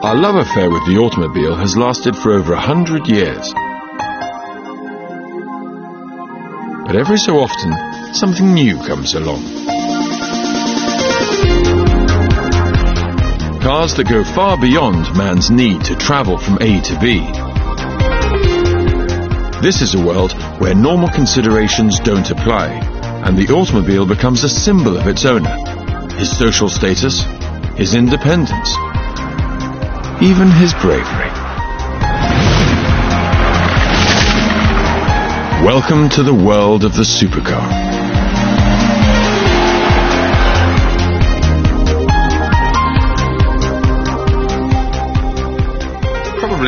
Our love affair with the automobile has lasted for over 100 years. But every so often, something new comes along. Cars that go far beyond man's need to travel from A to B. This is a world where normal considerations don't apply, and the automobile becomes a symbol of its owner, his social status, his independence, even his bravery. Welcome to the world of the supercar.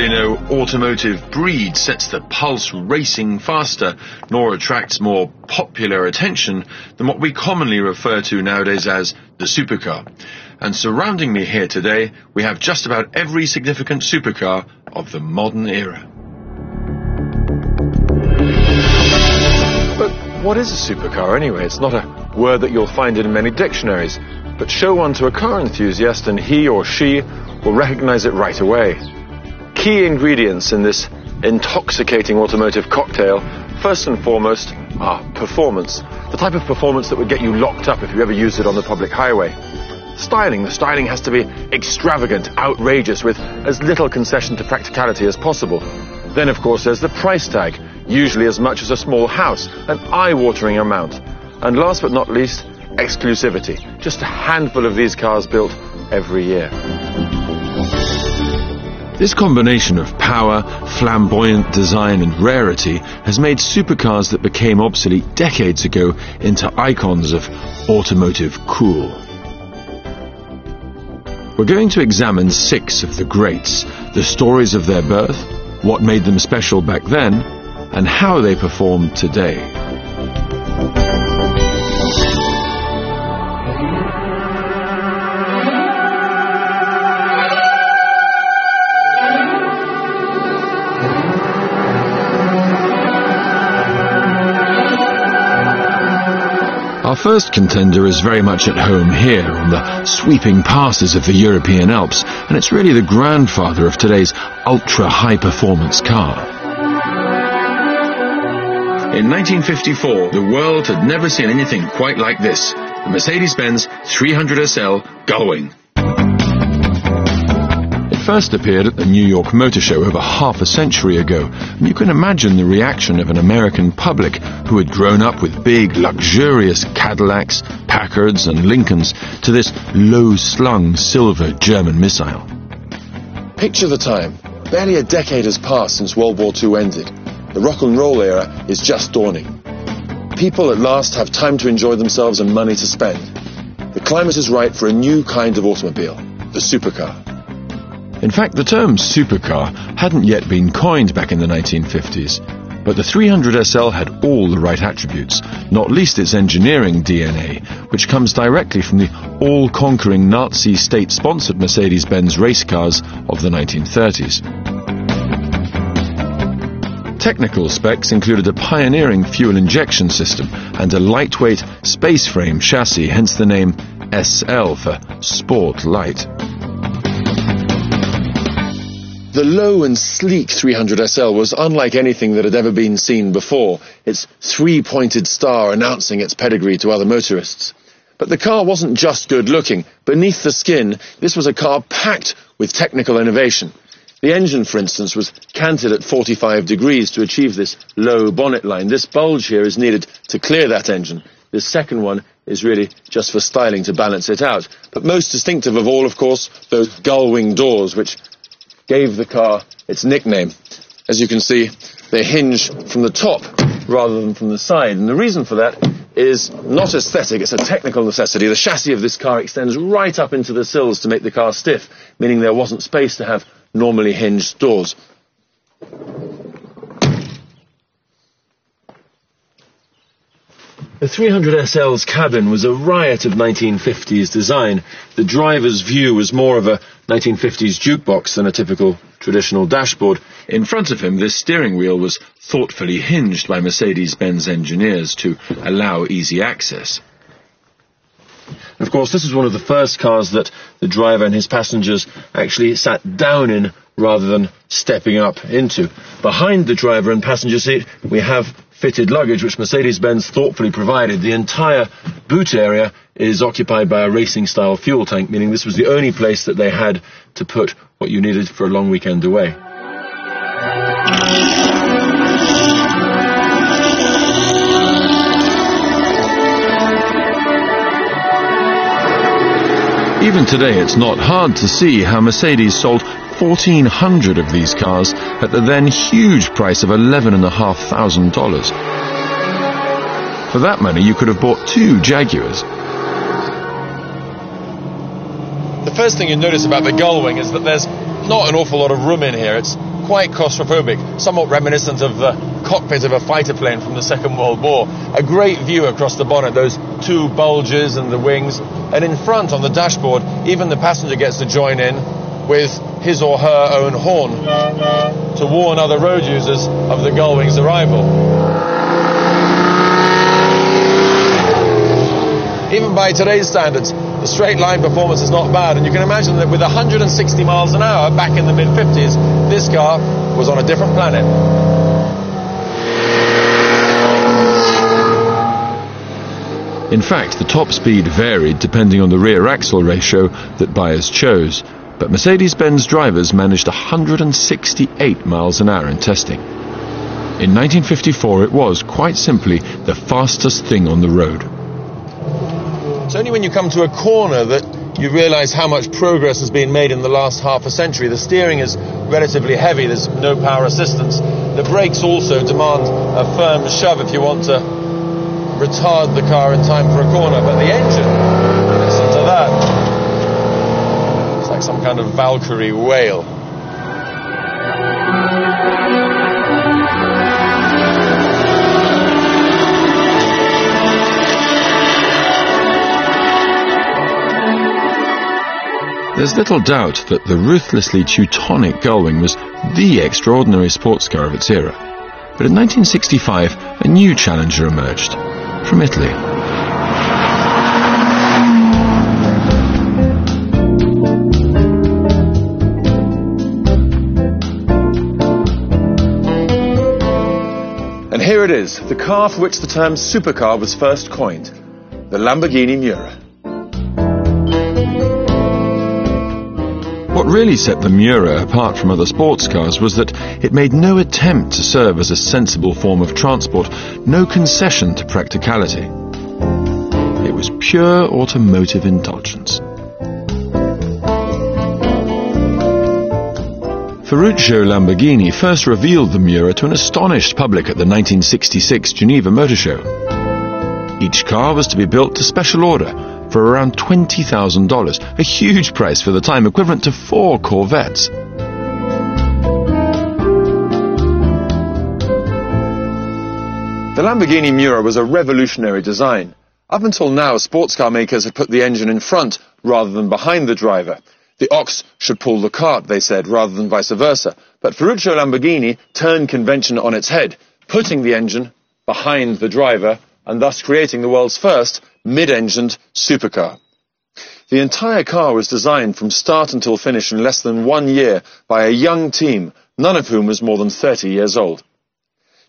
No automotive breed sets the pulse racing faster, nor attracts more popular attention than what we commonly refer to nowadays as the supercar. And surrounding me here today, we have just about every significant supercar of the modern era. But what is a supercar anyway? It's not a word that you'll find in many dictionaries, but show one to a car enthusiast and he or she will recognize it right away. Key ingredients in this intoxicating automotive cocktail, first and foremost, are performance. The type of performance that would get you locked up if you ever used it on the public highway. Styling. The styling has to be extravagant, outrageous, with as little concession to practicality as possible. Then, of course, there's the price tag, usually as much as a small house, an eye-watering amount. And last but not least, exclusivity. Just a handful of these cars built every year. This combination of power, flamboyant design and rarity has made supercars that became obsolete decades ago into icons of automotive cool. We're going to examine 6 of the greats, the stories of their birth, what made them special back then, and how they perform today. Our first contender is very much at home here on the sweeping passes of the European Alps, and it's really the grandfather of today's ultra-high-performance car. In 1954, the world had never seen anything quite like this, the Mercedes-Benz 300 SL Gullwing. It first appeared at the New York Motor Show over half a century ago, and you can imagine the reaction of an American public who had grown up with big, luxurious Cadillacs, Packards and Lincolns to this low-slung silver German missile. Picture the time. Barely a decade has passed since World War II ended. The rock and roll era is just dawning. People at last have time to enjoy themselves and money to spend. The climate is right for a new kind of automobile, the supercar. In fact, the term supercar hadn't yet been coined back in the 1950s, but the 300 SL had all the right attributes, not least its engineering DNA, which comes directly from the all-conquering Nazi state-sponsored Mercedes-Benz race cars of the 1930s. Technical specs included a pioneering fuel injection system and a lightweight space frame chassis, hence the name SL for Sport Light. The low and sleek 300 SL was unlike anything that had ever been seen before, its three-pointed star announcing its pedigree to other motorists. But the car wasn't just good-looking. Beneath the skin, this was a car packed with technical innovation. The engine, for instance, was canted at 45 degrees to achieve this low bonnet line. This bulge here is needed to clear that engine. This second one is really just for styling to balance it out. But most distinctive of all, of course, those gull-wing doors, which gave the car its nickname. As you can see, they hinge from the top rather than from the side. And the reason for that is not aesthetic, it's a technical necessity. The chassis of this car extends right up into the sills to make the car stiff, meaning there wasn't space to have normally hinged doors. The 300 SL's cabin was a riot of 1950s design. The driver's view was more of a 1950s jukebox than a typical traditional dashboard. In front of him, this steering wheel was thoughtfully hinged by Mercedes-Benz engineers to allow easy access. Of course, this is one of the first cars that the driver and his passengers actually sat down in rather than stepping up into. Behind the driver and passenger seat, we have fitted luggage, which Mercedes-Benz thoughtfully provided. The entire boot area is occupied by a racing-style fuel tank, meaning this was the only place that they had to put what you needed for a long weekend away. Even today, it's not hard to see how Mercedes sold 1,400 of these cars at the then huge price of $11,500. For that money, you could have bought 2 Jaguars. The first thing you notice about the Gullwing is that there's not an awful lot of room in here. It's quite claustrophobic, somewhat reminiscent of the cockpit of a fighter plane from the Second World War. A great view across the bonnet, those 2 bulges and the wings. And in front on the dashboard, even the passenger gets to join in with his or her own horn to warn other road users of the Gullwing's arrival. Even by today's standards, the straight line performance is not bad, and you can imagine that with 160 miles an hour back in the mid-50s, this car was on a different planet. In fact, the top speed varied depending on the rear axle ratio that buyers chose, but Mercedes-Benz drivers managed 168 miles an hour in testing. In 1954, it was, quite simply, the fastest thing on the road. It's only when you come to a corner that you realise how much progress has been made in the last half a century. The steering is relatively heavy, there's no power assistance. The brakes also demand a firm shove if you want to retard the car in time for a corner, but the engine, listen to that. It's like some kind of Valkyrie wail. There's little doubt that the ruthlessly Teutonic Gullwing was the extraordinary sports car of its era. But in 1965, a new challenger emerged, from Italy. And here it is, the car for which the term supercar was first coined, the Lamborghini Miura. What really set the Miura apart from other sports cars was that it made no attempt to serve as a sensible form of transport, no concession to practicality. It was pure automotive indulgence. Ferruccio Lamborghini first revealed the Miura to an astonished public at the 1966 Geneva Motor Show. Each car was to be built to special order for around $20,000, a huge price for the time, equivalent to 4 Corvettes. The Lamborghini Miura was a revolutionary design. Up until now, sports car makers had put the engine in front rather than behind the driver. The ox should pull the cart, they said, rather than vice versa. But Ferruccio Lamborghini turned convention on its head, putting the engine behind the driver and thus creating the world's first mid-engined supercar. The entire car was designed from start until finish in less than 1 year by a young team, none of whom was more than 30 years old.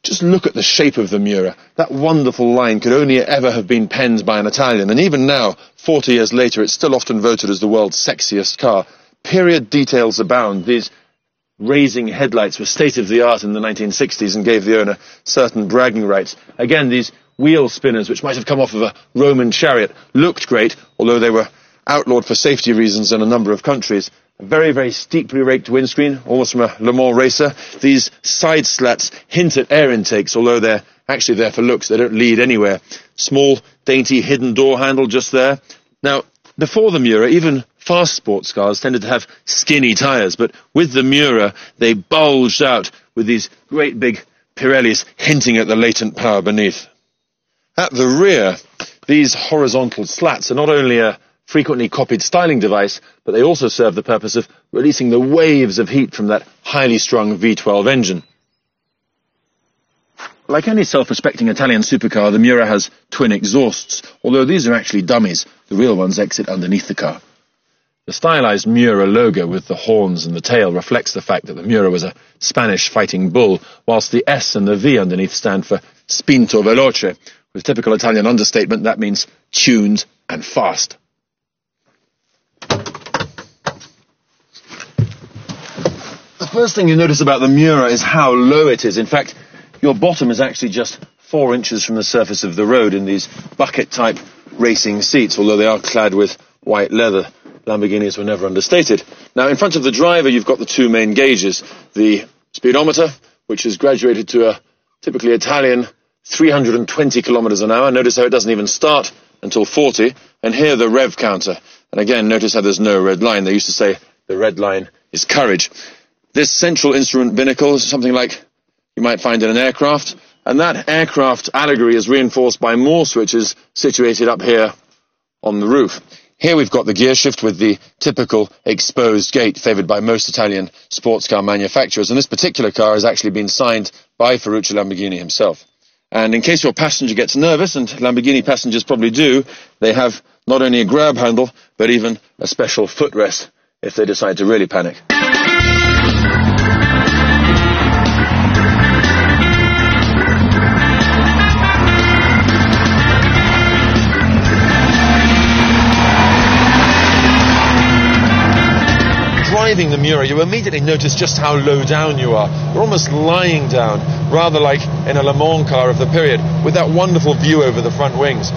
Just look at the shape of the Miura. That wonderful line could only ever have been penned by an Italian, and even now, 40 years later, it's still often voted as the world's sexiest car. Period details abound. These raising headlights were state-of-the-art in the 1960s and gave the owner certain bragging rights. Again, these wheel spinners, which might have come off of a Roman chariot, looked great, although they were outlawed for safety reasons in a number of countries. A very, very steeply raked windscreen, almost from a Le Mans racer. These side slats hint at air intakes, although they're actually there for looks. They don't lead anywhere. Small, dainty, hidden door handle just there. Now, before the Miura, even fast sports cars tended to have skinny tyres, but with the Miura, they bulged out with these great big Pirellis hinting at the latent power beneath. At the rear, these horizontal slats are not only a frequently copied styling device, but they also serve the purpose of releasing the waves of heat from that highly strung V12 engine. Like any self-respecting Italian supercar, the Miura has twin exhausts, although these are actually dummies. The real ones exit underneath the car. The stylized Miura logo with the horns and the tail reflects the fact that the Miura was a Spanish fighting bull, whilst the S and the V underneath stand for spinto veloce. With typical Italian understatement, that means tuned and fast. The first thing you notice about the Miura is how low it is. In fact, your bottom is actually just 4 inches from the surface of the road in these bucket-type racing seats, although they are clad with white leather. Lamborghinis were never understated. Now, in front of the driver, you've got the two main gauges. The speedometer, which is graduated to a typically Italian 320 kilometers an hour. Notice how it doesn't even start until 40. And here, the rev counter. And again, notice how there's no red line. They used to say the red line is courage. This central instrument binnacle is something like you might find in an aircraft. And that aircraft allegory is reinforced by more switches situated up here on the roof. Here we've got the gear shift with the typical exposed gate favoured by most Italian sports car manufacturers, and this particular car has actually been signed by Ferruccio Lamborghini himself. And in case your passenger gets nervous, and Lamborghini passengers probably do, they have not only a grab handle, but even a special footrest if they decide to really panic. Driving the Miura, you immediately notice just how low down you are. You're almost lying down, rather like in a Le Mans car of the period, with that wonderful view over the front wings.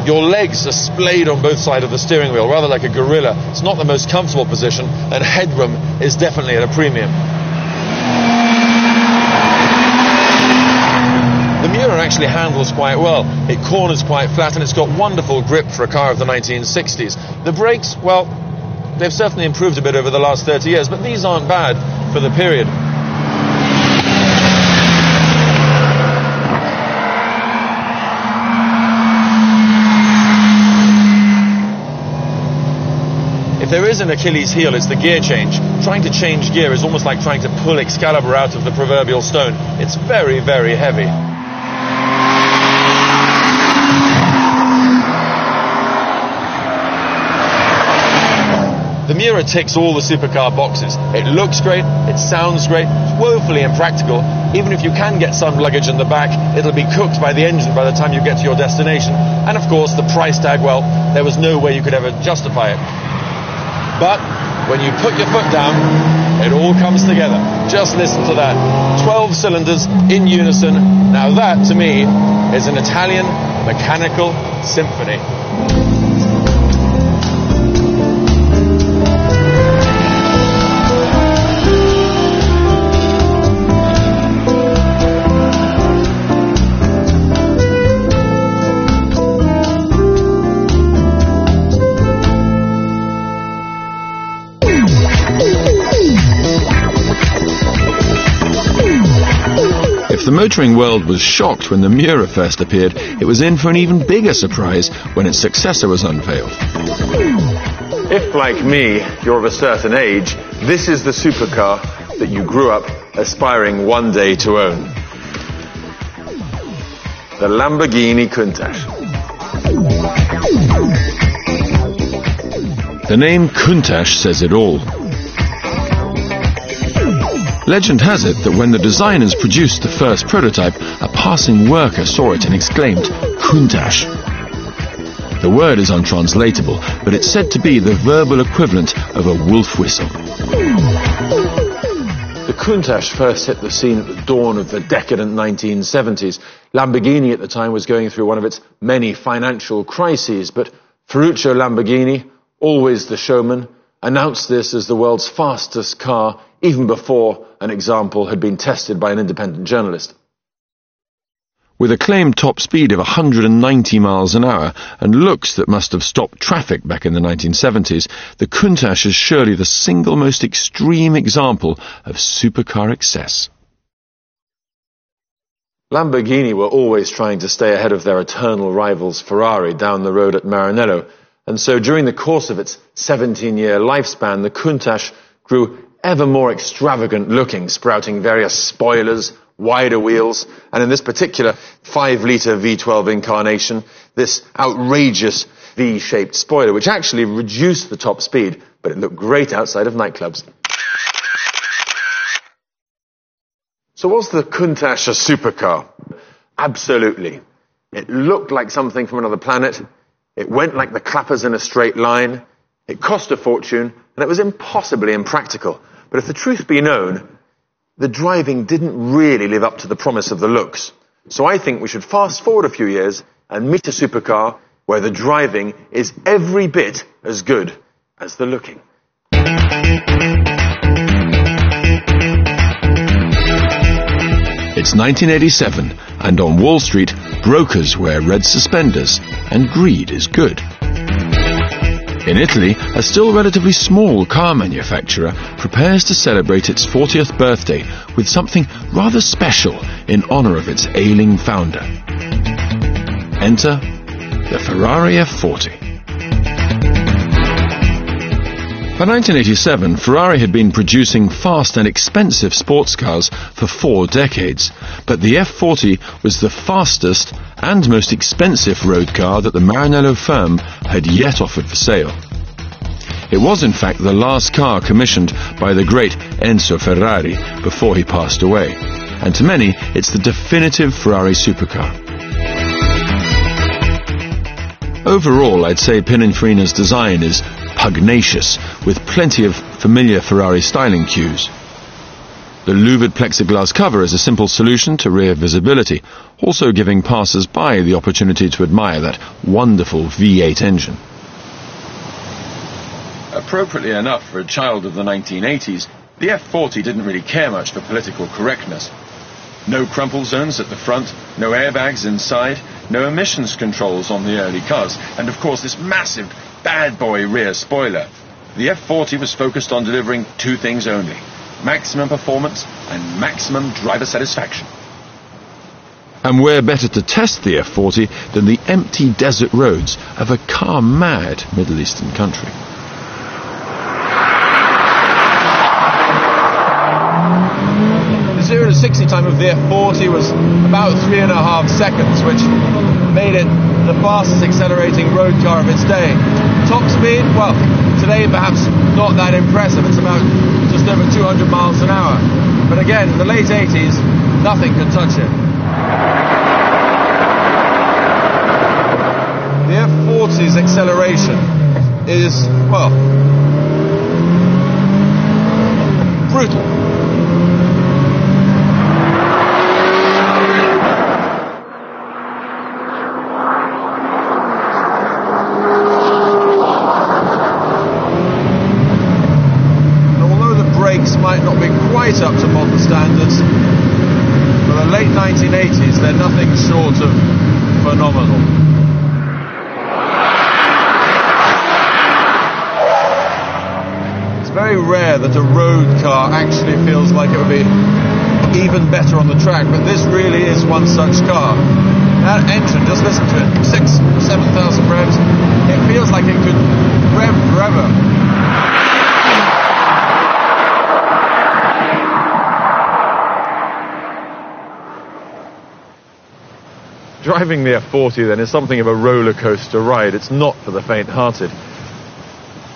Your legs are splayed on both sides of the steering wheel, rather like a gorilla. It's not the most comfortable position, and headroom is definitely at a premium. The Miura actually handles quite well. It corners quite flat, and it's got wonderful grip for a car of the 1960s. The brakes, well, they've certainly improved a bit over the last 30 years, but these aren't bad for the period. If there is an Achilles heel, it's the gear change. Trying to change gear is almost like trying to pull Excalibur out of the proverbial stone. It's very, very heavy. The Miura ticks all the supercar boxes. It looks great, it sounds great, it's woefully impractical. Even if you can get some luggage in the back, it'll be cooked by the engine by the time you get to your destination. And of course, the price tag, well, there was no way you could ever justify it. But when you put your foot down, it all comes together. Just listen to that. 12 cylinders in unison. Now that, to me, is an Italian mechanical symphony. If the motoring world was shocked when the Miura first appeared, it was in for an even bigger surprise when its successor was unveiled. If, like me, you're of a certain age, this is the supercar that you grew up aspiring one day to own. The Lamborghini Countach. The name Countach says it all. Legend has it that when the designers produced the first prototype, a passing worker saw it and exclaimed, Countach. The word is untranslatable, but it's said to be the verbal equivalent of a wolf whistle. The Countach first hit the scene at the dawn of the decadent 1970s. Lamborghini at the time was going through one of its many financial crises, but Ferruccio Lamborghini, always the showman, announced this as the world's fastest car even before an example had been tested by an independent journalist. With a claimed top speed of 190 miles an hour and looks that must have stopped traffic back in the 1970s, the Countach is surely the single most extreme example of supercar excess. Lamborghini were always trying to stay ahead of their eternal rivals Ferrari down the road at Maranello, and so during the course of its 17-year lifespan, the Countach grew ever more extravagant looking, sprouting various spoilers, wider wheels, and in this particular 5-litre V12 incarnation, this outrageous V-shaped spoiler, which actually reduced the top speed, but it looked great outside of nightclubs. So was the Countach a supercar? Absolutely. It looked like something from another planet. It went like the clappers in a straight line. It cost a fortune, and it was impossibly impractical. But if the truth be known, the driving didn't really live up to the promise of the looks. So I think we should fast forward a few years and meet a supercar where the driving is every bit as good as the looking. It's 1987, and on Wall Street, brokers wear red suspenders, and greed is good. In Italy, a still relatively small car manufacturer prepares to celebrate its 40th birthday with something rather special in honor of its ailing founder. Enter the Ferrari F40. By 1987, Ferrari had been producing fast and expensive sports cars for 4 decades, but the F40 was the fastest and most expensive road car that the Maranello firm had yet offered for sale. It was in fact the last car commissioned by the great Enzo Ferrari before he passed away, and to many it's the definitive Ferrari supercar. Overall, I'd say Pininfarina's design is pugnacious, with plenty of familiar Ferrari styling cues. The louvered plexiglass cover is a simple solution to rear visibility, also giving passers-by the opportunity to admire that wonderful V8 engine. Appropriately enough for a child of the 1980s, the F40 didn't really care much for political correctness. No crumple zones at the front, no airbags inside, no emissions controls on the early cars, and of course this massive bad boy rear spoiler. The F40 was focused on delivering 2 things only: maximum performance and maximum driver satisfaction. And where better to test the F40 than the empty desert roads of a car-mad Middle Eastern country? The 0 to 60 time of the F40 was about 3.5 seconds, which made it the fastest accelerating road car of its day. Top speed, well, today perhaps not that impressive. It's about just over 200 miles an hour. But again, in the late 80s, nothing could touch it. The F40's acceleration is, well, brutal. Might not be quite up to modern standards, but the late 1980s, they're nothing short of phenomenal. It's very rare that a road car actually feels like it would be even better on the track, but this really is one such car. That engine, just listen to it, 6,000-7,000 revs, it feels like it could rev forever. Driving the F40 then is something of a roller coaster ride. It's not for the faint-hearted.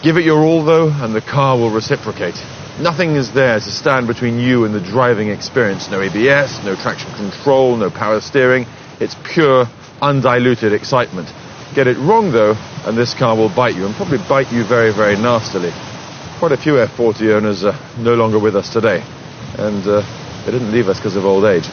Give it your all though, and the car will reciprocate. Nothing is there to stand between you and the driving experience. No ABS, no traction control, no power steering. It's pure, undiluted excitement. Get it wrong though, and this car will bite you, and probably bite you very, very nastily. Quite a few F40 owners are no longer with us today, and they didn't leave us because of old age.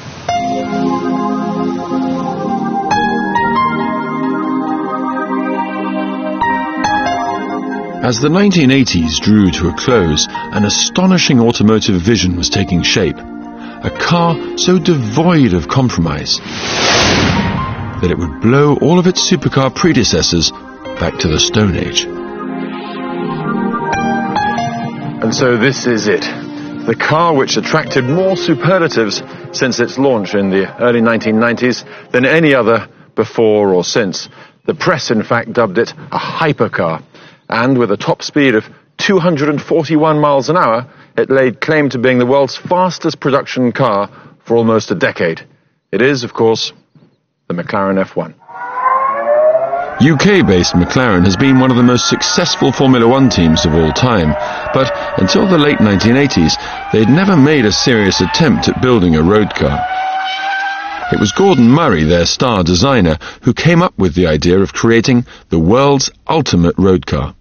As the 1980s drew to a close, an astonishing automotive vision was taking shape. A car so devoid of compromise that it would blow all of its supercar predecessors back to the Stone Age. And so this is it. The car which attracted more superlatives since its launch in the early 1990s than any other before or since. The press, in fact, dubbed it a hypercar. And with a top speed of 241 miles an hour, it laid claim to being the world's fastest production car for for almost a decade. It is, of course, the McLaren F1. UK-based McLaren has been one of the most successful Formula One teams of all time, but until the late 1980s, they'd never made a serious attempt at building a road car. It was Gordon Murray, their star designer, who came up with the idea of creating the world's ultimate road car.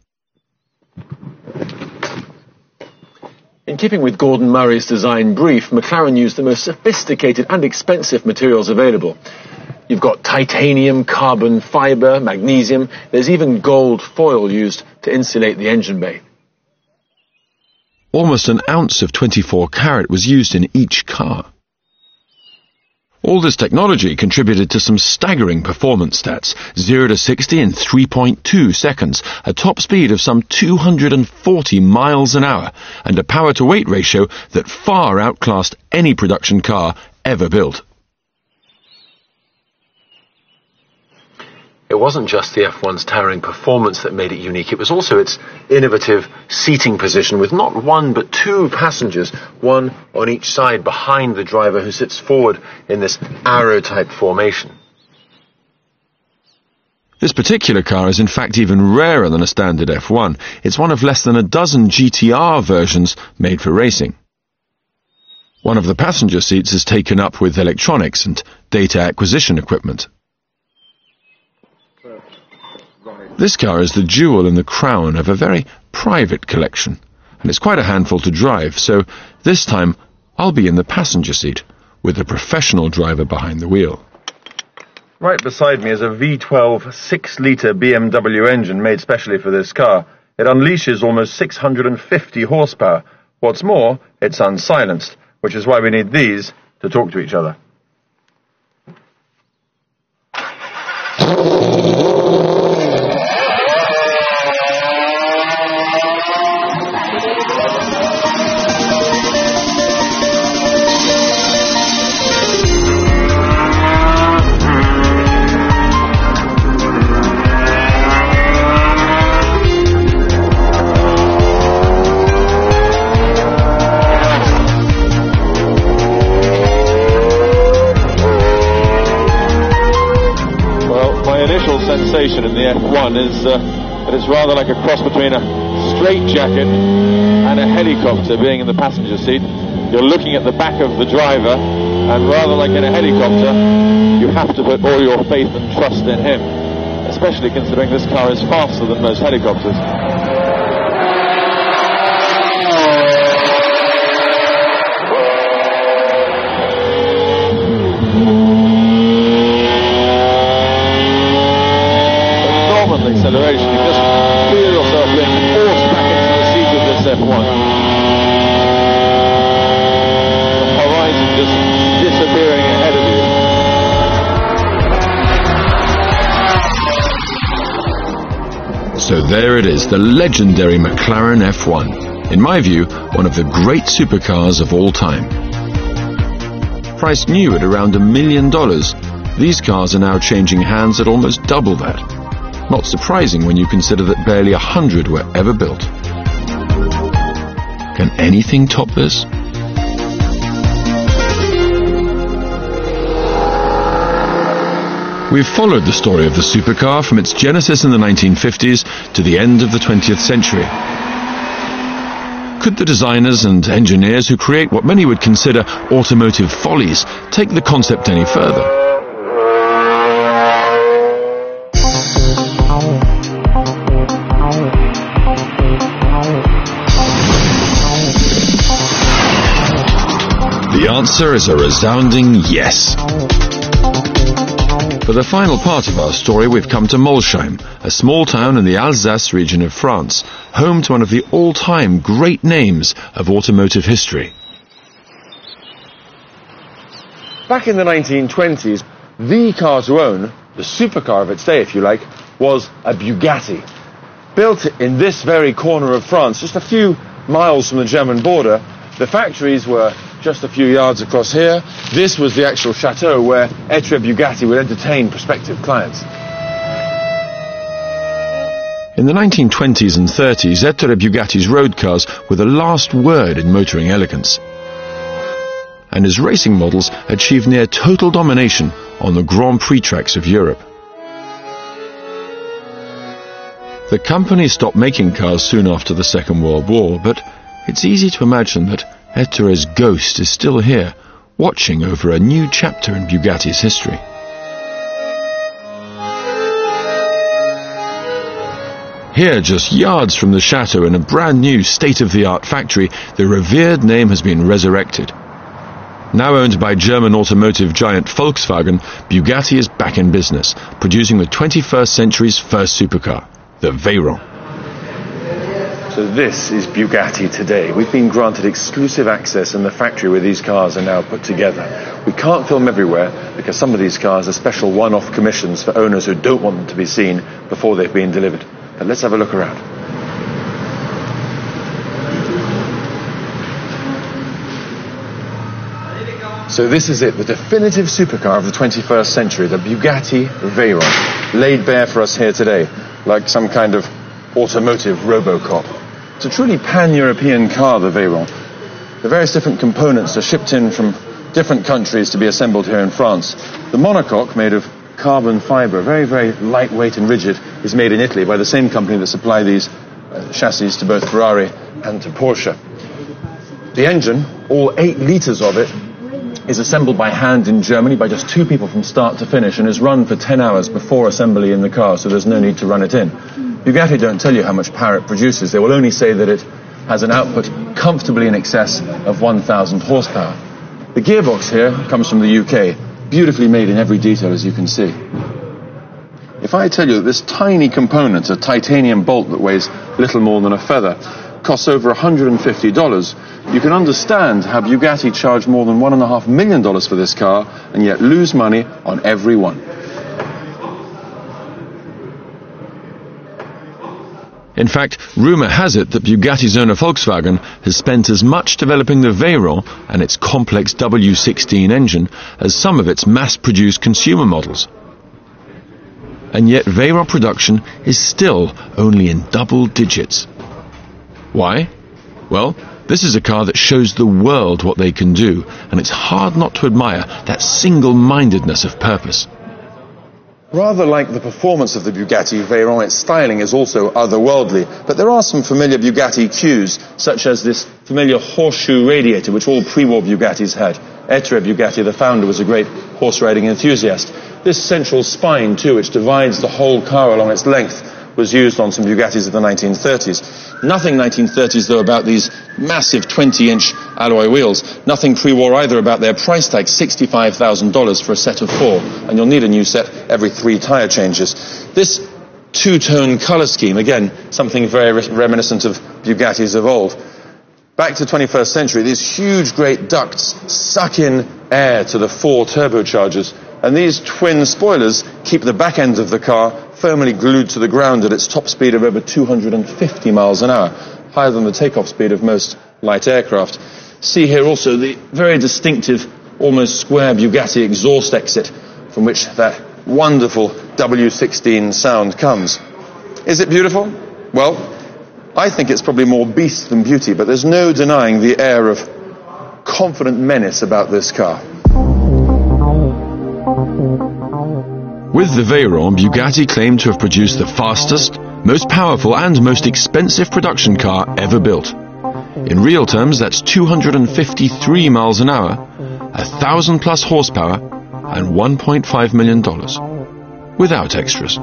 In keeping with Gordon Murray's design brief, McLaren used the most sophisticated and expensive materials available. You've got titanium, carbon fibre, magnesium. There's even gold foil used to insulate the engine bay. Almost an ounce of 24 carat was used in each car. All this technology contributed to some staggering performance stats: 0 to 60 in 3.2 seconds, a top speed of some 240 miles an hour, and a power-to-weight ratio that far outclassed any production car ever built. It wasn't just the F1's towering performance that made it unique, it was also its innovative seating position with not one but two passengers, one on each side behind the driver who sits forward in this arrow-type formation. This particular car is in fact even rarer than a standard F1. It's one of less than a dozen GTR versions made for racing. One of the passenger seats is taken up with electronics and data acquisition equipment. This car is the jewel in the crown of a very private collection, and it's quite a handful to drive, so this time I'll be in the passenger seat with a professional driver behind the wheel. Right beside me is a V12 6-litre BMW engine made specially for this car. It unleashes almost 650 horsepower. What's more, it's unsilenced, which is why we need these to talk to each other. Sensation in the F1 is that it's rather like a cross between a straitjacket and a helicopter. Being in the passenger seat, you're looking at the back of the driver, and rather like in a helicopter, you have to put all your faith and trust in him, especially considering this car is faster than most helicopters. Acceleration, you just feel yourself being forced back into the seat of this F1. The horizon just disappearing ahead of you. So there it is, the legendary McLaren F1. In my view, one of the great supercars of all time. Priced new at around $1 million, these cars are now changing hands at almost double that. Not surprising when you consider that barely 100 were ever built. Can anything top this? We've followed the story of the supercar from its genesis in the 1950s to the end of the 20th century. Could the designers and engineers who create what many would consider automotive follies take the concept any further? The answer is a resounding yes. For the final part of our story, we've come to Molsheim, a small town in the Alsace region of France, home to one of the all-time great names of automotive history. Back in the 1920s, the car to own, the supercar of its day if you like, was a Bugatti. Built in this very corner of France, just a few miles from the German border. The factories were just a few yards across here. This was the actual chateau where Etre Bugatti would entertain prospective clients. In the 1920s and 30s, Etre Bugatti's road cars were the last word in motoring elegance. and his racing models achieved near total domination on the Grand Prix tracks of Europe. The company stopped making cars soon after the Second World War, but it's easy to imagine that Ettere's ghost is still here, watching over a new chapter in Bugatti's history. Here, just yards from the chateau in a brand new state-of-the-art factory, the revered name has been resurrected. Now owned by German automotive giant Volkswagen, Bugatti is back in business, producing the 21st century's first supercar, the Veyron. So this is Bugatti today. We've been granted exclusive access in the factory where these cars are now put together. We can't film everywhere because some of these cars are special one-off commissions for owners who don't want them to be seen before they've been delivered. But let's have a look around. So this is it, the definitive supercar of the 21st century, the Bugatti Veyron, laid bare for us here today, like some kind of automotive Robocop. It's a truly pan-European car, the Veyron. The various different components are shipped in from different countries to be assembled here in France. The monocoque, made of carbon fibre, very, very lightweight and rigid, is made in Italy by the same company that supply these chassis to both Ferrari and to Porsche. The engine, all 8 litres of it, is assembled by hand in Germany by just 2 people from start to finish and is run for 10 hours before assembly in the car, so there's no need to run it in. Bugatti don't tell you how much power it produces. They will only say that it has an output comfortably in excess of 1,000 horsepower. The gearbox here comes from the UK, beautifully made in every detail, as you can see. If I tell you that this tiny component, a titanium bolt that weighs little more than a feather, costs over $150, you can understand how Bugatti charged more than $1.5 million for this car and yet lose money on every one. In fact, rumour has it that Bugatti's owner Volkswagen has spent as much developing the Veyron and its complex W16 engine as some of its mass-produced consumer models. And yet Veyron production is still only in double digits. Why? Well, this is a car that shows the world what they can do, and it's hard not to admire that single-mindedness of purpose. Rather like the performance of the Bugatti Veyron, its styling is also otherworldly, but there are some familiar Bugatti cues, such as this familiar horseshoe radiator, which all pre-war Bugattis had. Ettere Bugatti, the founder, was a great horse-riding enthusiast. This central spine, too, which divides the whole car along its length, was used on some Bugattis of the 1930s. Nothing 1930s, though, about these massive 20-inch alloy wheels. Nothing pre-war either about their price tag, $65,000 for a set of 4, and you'll need a new set every 3 tyre changes. This two-tone colour scheme, again, something very reminiscent of Bugattis of old. Back to the 21st century, these huge great ducts suck in air to the 4 turbochargers, and these twin spoilers keep the back end of the car firmly glued to the ground at its top speed of over 250 miles an hour, higher than the takeoff speed of most light aircraft. See here also the very distinctive, almost square Bugatti exhaust exit from which that wonderful W16 sound comes. Is it beautiful? Well, I think it's probably more beast than beauty, but there's no denying the air of confident menace about this car. With the Veyron, Bugatti claimed to have produced the fastest, most powerful and most expensive production car ever built. In real terms, that's 253 miles an hour, 1,000 plus horsepower, and $1.5 million. Without extras.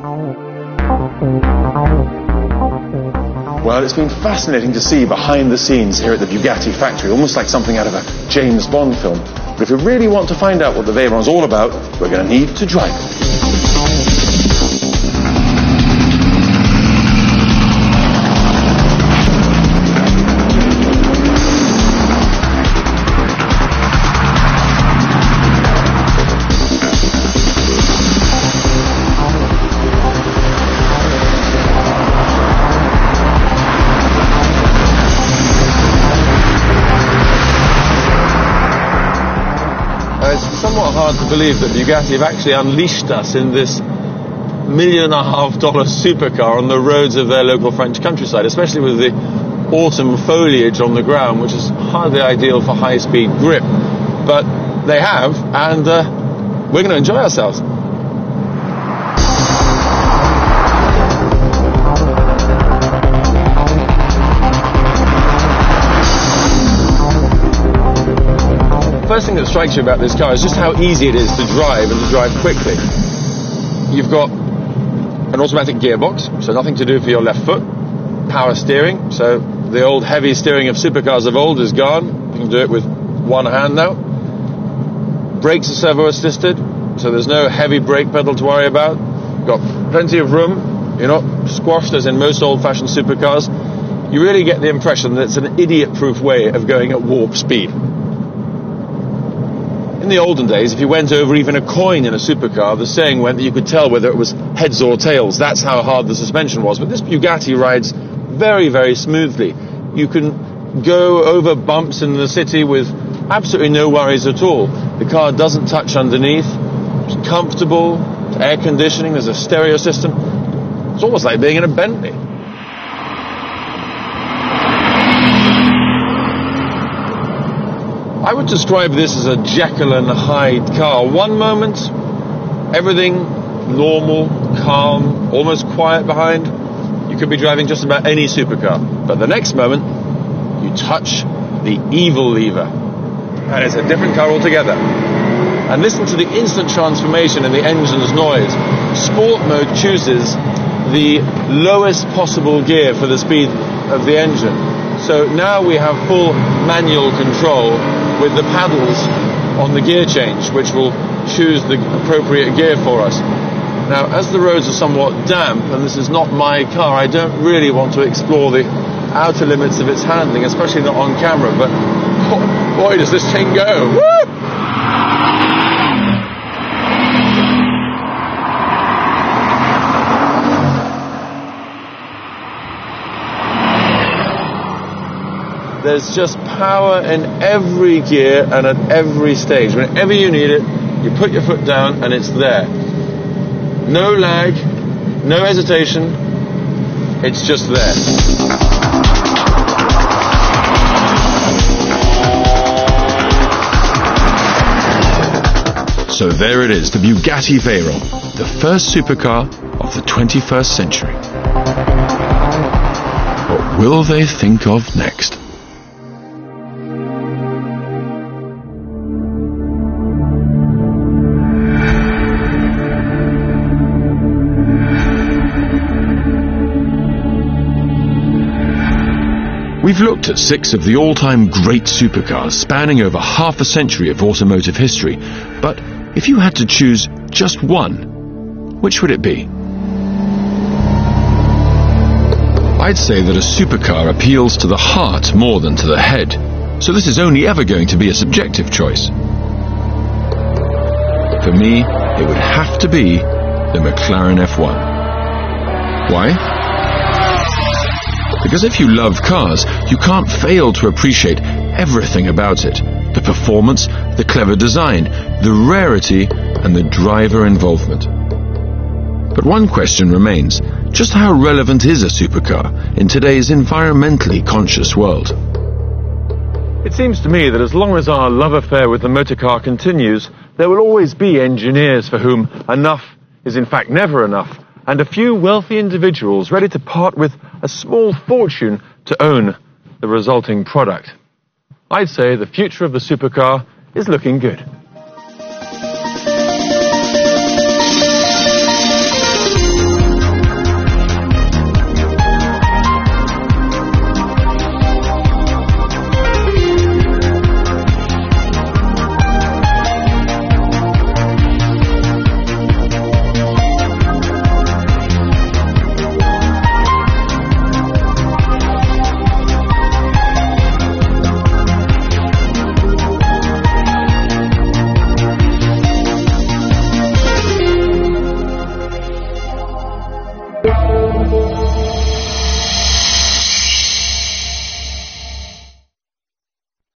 Well, it's been fascinating to see behind the scenes here at the Bugatti factory, almost like something out of a James Bond film. But if you really want to find out what the Veyron's all about, we're going to need to drive it. It's somewhat hard to believe that Bugatti have actually unleashed us in this $1.5 million supercar on the roads of their local French countryside, especially with the autumn foliage on the ground, which is hardly ideal for high-speed grip. but they have, and we're going to enjoy ourselves. First thing that strikes you about this car is just how easy it is to drive and to drive quickly. You've got an automatic gearbox, so nothing to do for your left foot. Power steering, so the old heavy steering of supercars of old is gone. You can do it with one hand now. Brakes are servo assisted, so there's no heavy brake pedal to worry about. You've got plenty of room. You're not squashed as in most old-fashioned supercars. You really get the impression that it's an idiot-proof way of going at warp speed. In the olden days, if you went over even a coin in a supercar, the saying went that you could tell whether it was heads or tails. That's how hard the suspension was. But this Bugatti rides very, very smoothly. You can go over bumps in the city with absolutely no worries at all. The car doesn't touch underneath. It's comfortable. It's air conditioning. There's a stereo system. It's almost like being in a Bentley. I would describe this as a Jekyll and Hyde car. One moment, everything normal, calm, almost quiet behind. You could be driving just about any supercar. But the next moment, you touch the evil lever. And it's a different car altogether. And listen to the instant transformation in the engine's noise. Sport mode chooses the lowest possible gear for the speed of the engine. So now we have full manual control with the paddles on the gear change, which will choose the appropriate gear for us. Now, as the roads are somewhat damp, and this is not my car, I don't really want to explore the outer limits of its handling, especially not on camera, but boy, does this thing go! Woo! There's just power in every gear and at every stage. Whenever you need it, you put your foot down and it's there. No lag, no hesitation, it's just there. So there it is, the Bugatti Veyron, the first supercar of the 21st century. What will they think of next? We've looked at 6 of the all-time great supercars spanning over half a century of automotive history, but if you had to choose just one, which would it be? I'd say that a supercar appeals to the heart more than to the head, so this is only ever going to be a subjective choice. For me, it would have to be the McLaren F1. Why? Because if you love cars, you can't fail to appreciate everything about it. The performance, the clever design, the rarity, and the driver involvement. But one question remains. Just how relevant is a supercar in today's environmentally conscious world? It seems to me that as long as our love affair with the motor car continues, there will always be engineers for whom enough is in fact never enough, and a few wealthy individuals ready to part with a small fortune to own the resulting product. I'd say the future of the supercar is looking good.